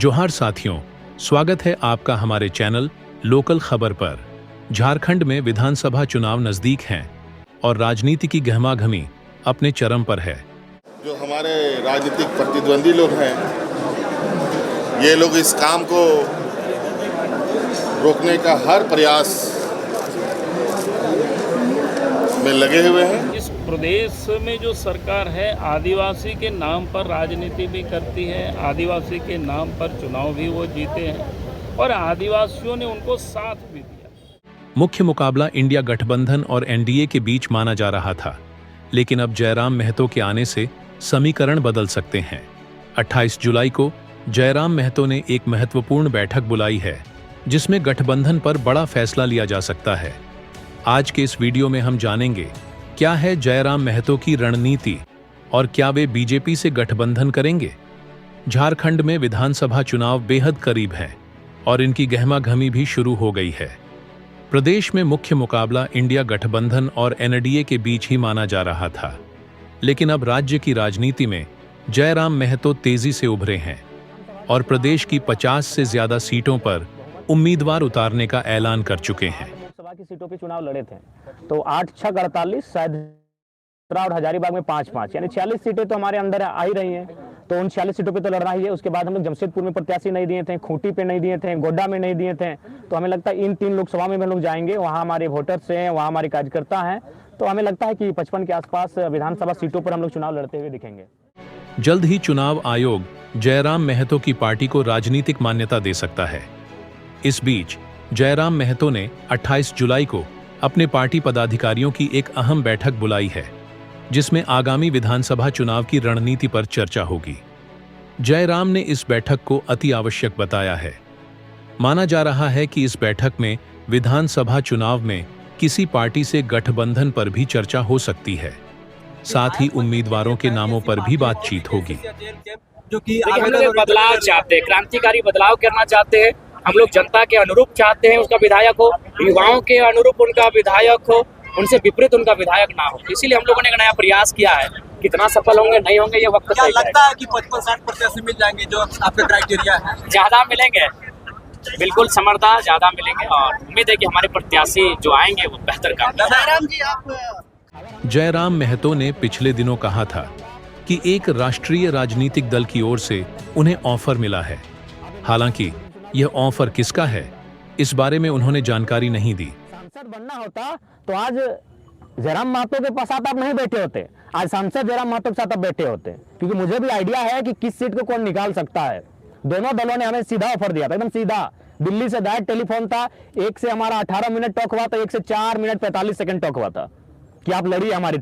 जोहार साथियों, स्वागत है आपका हमारे चैनल लोकल खबर पर। झारखंड में विधानसभा चुनाव नजदीक हैं और राजनीति की गहमागहमी अपने चरम पर है। जो हमारे राजनीतिक प्रतिद्वंदी लोग हैं, ये लोग इस काम को रोकने का हर प्रयास में लगे हुए हैं। इस प्रदेश में जो सरकार है आदिवासी के नाम पर राजनीति भी करती है, आदिवासी के नाम पर चुनाव भी वो जीते हैं और आदिवासियों ने उनको साथ भी दिया। मुख्य मुकाबला इंडिया गठबंधन और एनडीए के बीच माना जा रहा था, लेकिन अब जयराम महतो के आने से समीकरण बदल सकते हैं। 28 जुलाई को जयराम महतो ने एक महत्वपूर्ण बैठक बुलाई है, जिसमें गठबंधन पर बड़ा फैसला लिया जा सकता है। आज के इस वीडियो में हम जानेंगे क्या है जयराम महतो की रणनीति और क्या वे बीजेपी से गठबंधन करेंगे। झारखंड में विधानसभा चुनाव बेहद करीब है और इनकी गहमागहमी भी शुरू हो गई है। प्रदेश में मुख्य मुकाबला इंडिया गठबंधन और एनडीए के बीच ही माना जा रहा था, लेकिन अब राज्य की राजनीति में जयराम महतो तेजी से उभरे हैं और प्रदेश की 50 से ज्यादा सीटों पर उम्मीदवार उतारने का ऐलान कर चुके हैं। लोकसभा की सीटों पे चुनाव लड़े थे तो 8, 6, 48 शायद और हजारीबाग में 5-5 यानी 46 सीटें तो हमारे अंदर आ ही रही हैं। तो उन 46 सीटों पे तो लड़ना ही है। उसके बाद हम लोग जमशेदपुर में प्रत्याशी नहीं दिए थे, खूंटी पे नहीं दिए थे, गोड्डा में नहीं दिए थे। तो हमें लगता है इन 3 लोकसभा में हम लोग जाएंगे, वहाँ हमारे वोटर्स हैं, वहाँ हमारे कार्यकर्ता हैं। तो हमें लगता है कि 55 के आसपास विधानसभा सीटों पर हम लोग चुनाव लड़ते हुए दिखेंगे। जल्द ही चुनाव आयोग जयराम महतो की पार्टी को राजनीतिक मान्यता दे सकता है। इस बीच जयराम महतो ने 28 जुलाई को अपने पार्टी पदाधिकारियों की एक अहम बैठक बुलाई है, जिसमें आगामी विधानसभा चुनाव की रणनीति पर चर्चा होगी। जयराम ने इस बैठक को अति आवश्यक बताया है। माना जा रहा है कि इस बैठक में विधानसभा चुनाव में किसी पार्टी से गठबंधन पर भी चर्चा हो सकती है। साथ ही उम्मीदवारों के नामों पर भी बातचीत होगी। हम लोग बदलाव चाहते हैं, क्रांतिकारी बदलाव करना चाहते हैं। हम लोग जनता के अनुरूप चाहते हैं उसका विधायक हो, युवाओं के अनुरूप उनका विधायक हो, उनसे विपरीत उनका विधायक ना हो। इसीलिए हम लोगों ने एक नया प्रयास किया है। कितना सफल होंगे नहीं होंगे ये वक्त क्या लगता है कि 55-60% मिल जाएंगे जो आपका क्राइटेरिया है? ज्यादा मिलेंगे, बिल्कुल समर्था ज्यादा मिलेंगे और उम्मीद है कि हमारे प्रत्याशी जो आएंगे वो बेहतर काम करेंगे। जयराम महतो ने पिछले दिनों कहा था कि एक राष्ट्रीय राजनीतिक दल की ओर से उन्हें ऑफर मिला है। हालांकि यह ऑफर किसका है, इस बारे में उन्होंने जानकारी नहीं दी। सांसद बनना होता तो आज जयराम महतो के साथ आप नहीं बैठे होते, आज सांसद जयराम महतो के साथ आप बैठे होते, क्योंकि मुझे भी आइडिया है कि किस सीट को कौन निकाल सकता है। दोनों दलों ने हमें सीधा ऑफर दिया था, एकदम सीधा। दिल्ली से डायरेक्ट टेलीफोन था, एक से हमारा 18 मिनट टॉक हुआ था, एक से 4 मिनट 45 सेकंड टॉक हुआ था कि आप लड़िए हमारी।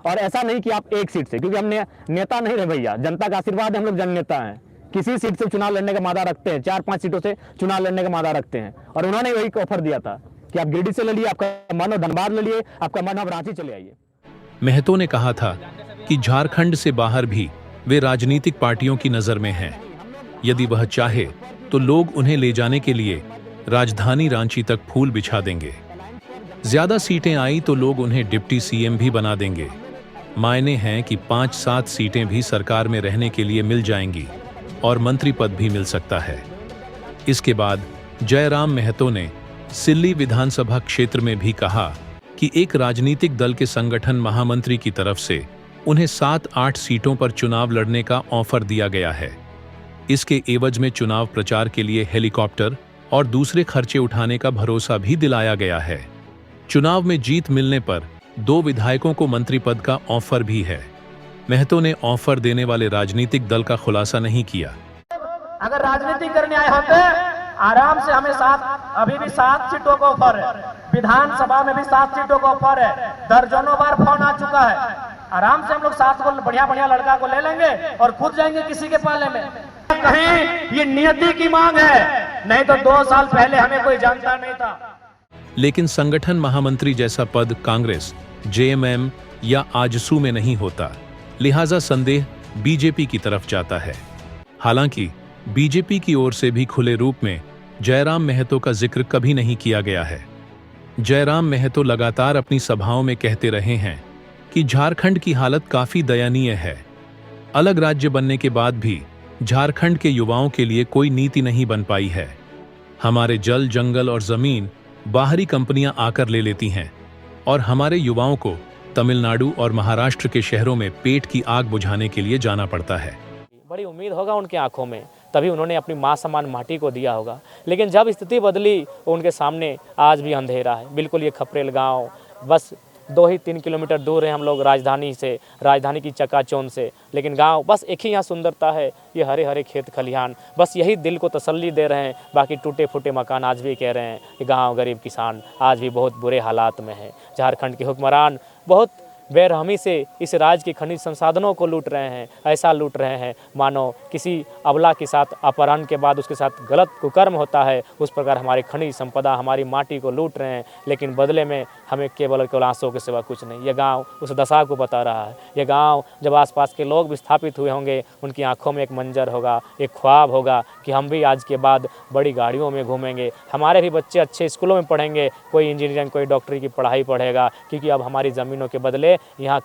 और ऐसा नहीं कि आप एक सीट से, क्योंकि हमने नेता नहीं रहे भैया, जनता का आशीर्वाद है, हम लोग जन नेता हैं। किसी सीट से चुनाव लड़ने का मादा रखते हैं, 4-5 सीटों से चुनाव लड़ने का मादा रखते हैं। और उन्होंने वही ऑफर दिया था कि आप गिरिडीह से लड़िए, आपका मन हो धनबाद लड़िए, आपका मन हो रांची चले आइए। महतो ने कहा था कि झारखंड से बाहर भी वे राजनीतिक पार्टियों की नजर में हैं। यदि वह चाहे तो लोग उन्हें ले जाने के लिए राजधानी रांची तक फूल बिछा देंगे। ज्यादा सीटें आई तो लोग उन्हें डिप्टी सीएम भी बना देंगे। मायने हैं कि 5-7 सीटें भी सरकार में रहने के लिए मिल जाएंगी और मंत्री पद भी मिल सकता है। इसके बाद जयराम महतो ने सिल्ली विधानसभा क्षेत्र में भी कहा कि एक राजनीतिक दल के संगठन महामंत्री की तरफ से उन्हें 7-8 सीटों पर चुनाव लड़ने का ऑफर दिया गया है। इसके एवज में चुनाव प्रचार के लिए हेलीकॉप्टर और दूसरे खर्चे उठाने का भरोसा भी दिलाया गया है। चुनाव में जीत मिलने पर 2 विधायकों को मंत्री पद का ऑफर भी है। महतो ने ऑफर देने वाले राजनीतिक दल का खुलासा नहीं किया। अगर राजनीति करने आए होते आराम से हमें अभी भी 7 सीटों का ऑफर है, विधानसभा में भी 7 सीटों का ऑफर है, दर्जनों बार फोन आ चुका है। आराम से हम लोग 7 को बढ़िया लड़का को ले लेंगे और खुद जाएंगे किसी के पाले में। कहीं ये नियति की मांग है, नहीं तो 2 साल पहले हमें कोई जानता नहीं था। लेकिन संगठन महामंत्री जैसा पद कांग्रेस, जेएमएम या आजसू में नहीं होता, लिहाजा संदेह बीजेपी की तरफ जाता है। हालांकि बीजेपी की ओर से भी खुले रूप में जयराम महतो का जिक्र कभी नहीं किया गया है। जयराम महतो लगातार अपनी सभाओं में कहते रहे हैं कि झारखंड की हालत काफी दयनीय है। अलग राज्य बनने के बाद भी झारखंड के युवाओं के लिए कोई नीति नहीं बन पाई है। हमारे जल, जंगल और जमीन बाहरी कंपनियां आकर ले लेती हैं और हमारे युवाओं को तमिलनाडु और महाराष्ट्र के शहरों में पेट की आग बुझाने के लिए जाना पड़ता है। बड़ी उम्मीद होगा उनकी आंखों में, तभी उन्होंने अपनी माँ समान माटी को दिया होगा। लेकिन जब स्थिति बदली उनके सामने आज भी अंधेरा है। बिल्कुल ये खपरेल गांव बस 2 ही 3 किलोमीटर दूर है हम लोग राजधानी से, राजधानी की चकाचौंध से। लेकिन गांव बस एक ही यहाँ सुंदरता है, ये हरे हरे खेत खलिहान, बस यही दिल को तसल्ली दे रहे हैं। बाकी टूटे फूटे मकान आज भी कह रहे हैं कि गाँव गरीब किसान आज भी बहुत बुरे हालात में है। झारखंड के हुक्मरान बहुत बेरहमी से इस राज्य के खनिज संसाधनों को लूट रहे हैं। ऐसा लूट रहे हैं मानो किसी अबला के साथ अपहरण के बाद उसके साथ गलत कुकर्म होता है, उस प्रकार हमारी खनिज संपदा, हमारी माटी को लूट रहे हैं। लेकिन बदले में हमें केवल आंसुओं के सिवा कुछ नहीं। यह गांव उस दशा को बता रहा है। यह गांव जब आसपास के लोग विस्थापित हुए होंगे, उनकी आंखों में एक मंजर होगा, एक ख्वाब होगा कि हम भी आज के बाद बड़ी गाड़ियों में घूमेंगे, हमारे भी बच्चे अच्छे स्कूलों में पढ़ेंगे, कोई इंजीनियरिंग कोई डॉक्टरी की पढ़ाई पढ़ेगा, क्योंकि अब हमारी ज़मीनों के बदले यहाँ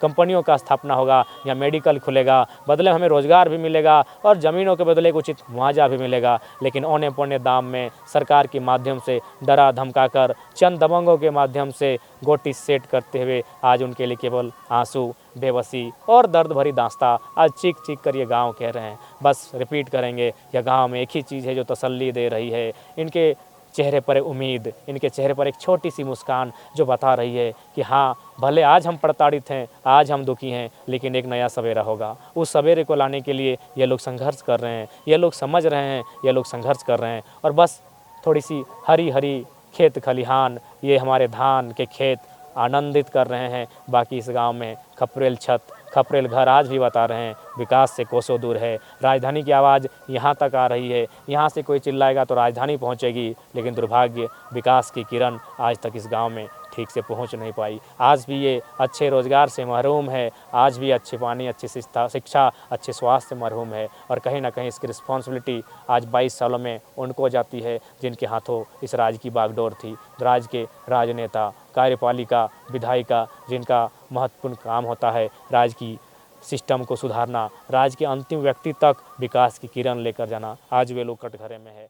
कंपनियों का स्थापना होगा, यहाँ मेडिकल खुलेगा, बदले में हमें रोजगार भी मिलेगा और ज़मीनों के बदले उचित मुआवजा भी मिलेगा। लेकिन औने पौने दाम में सरकार के माध्यम से डरा धमकाकर चंद दबंगों के माध्यम से गोटी सेट करते हुए आज उनके लिए केवल आंसू, बेबसी और दर्द भरी दास्तां आज चीख चीख कर ये गाँव कह रहे हैं। बस रिपीट करेंगे, यह गाँव में एक ही चीज़ है जो तसल्ली दे रही है। इनके चेहरे पर उम्मीद, इनके चेहरे पर एक छोटी सी मुस्कान जो बता रही है कि हाँ, भले आज हम प्रताड़ित हैं, आज हम दुखी हैं, लेकिन एक नया सवेरा होगा। उस सवेरे को लाने के लिए ये लोग संघर्ष कर रहे हैं, ये लोग समझ रहे हैं, ये लोग संघर्ष कर रहे हैं। और बस थोड़ी सी हरी हरी खेत खलिहान, ये हमारे धान के खेत आनंदित कर रहे हैं। बाकी इस गांव में खपरेल छत, खपरेल घर आज भी बता रहे हैं विकास से कोसों दूर है। राजधानी की आवाज़ यहाँ तक आ रही है, यहाँ से कोई चिल्लाएगा तो राजधानी पहुँचेगी, लेकिन दुर्भाग्य विकास की किरण आज तक इस गांव में ठीक से पहुँच नहीं पाई। आज भी ये अच्छे रोज़गार से महरूम है, आज भी अच्छे पानी, अच्छी शिक्षा, अच्छे स्वास्थ्य से महरूम है। और कहीं ना कहीं इसकी रिस्पॉन्सिबिलिटी आज 22 सालों में उनको जाती है जिनके हाथों इस राज्य की बागडोर थी। राज्य के राजनेता, कार्यपालिका, विधायिका, जिनका महत्वपूर्ण काम होता है राज्य की सिस्टम को सुधारना, राज्य के अंतिम व्यक्ति तक विकास की किरण लेकर जाना, आज वे लोग कटघरे में है।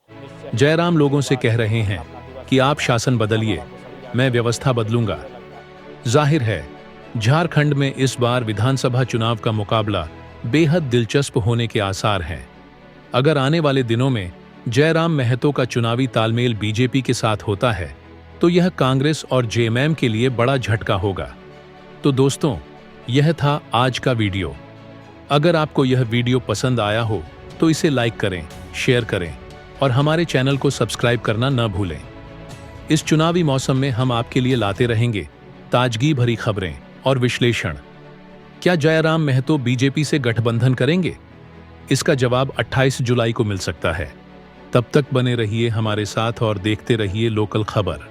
जयराम लोगों से कह रहे हैं कि आप शासन बदलिए, मैं व्यवस्था बदलूंगा। जाहिर है झारखंड में इस बार विधानसभा चुनाव का मुकाबला बेहद दिलचस्प होने के आसार हैं। अगर आने वाले दिनों में जयराम महतो का चुनावी तालमेल बीजेपी के साथ होता है तो यह कांग्रेस और जेएमएम के लिए बड़ा झटका होगा। तो दोस्तों, यह था आज का वीडियो। अगर आपको यह वीडियो पसंद आया हो तो इसे लाइक करें, शेयर करें और हमारे चैनल को सब्सक्राइब करना न भूलें। इस चुनावी मौसम में हम आपके लिए लाते रहेंगे ताजगी भरी खबरें और विश्लेषण। क्या जयराम महतो बीजेपी से गठबंधन करेंगे? इसका जवाब 28 जुलाई को मिल सकता है। तब तक बने रहिए हमारे साथ और देखते रहिए लोकल खबर।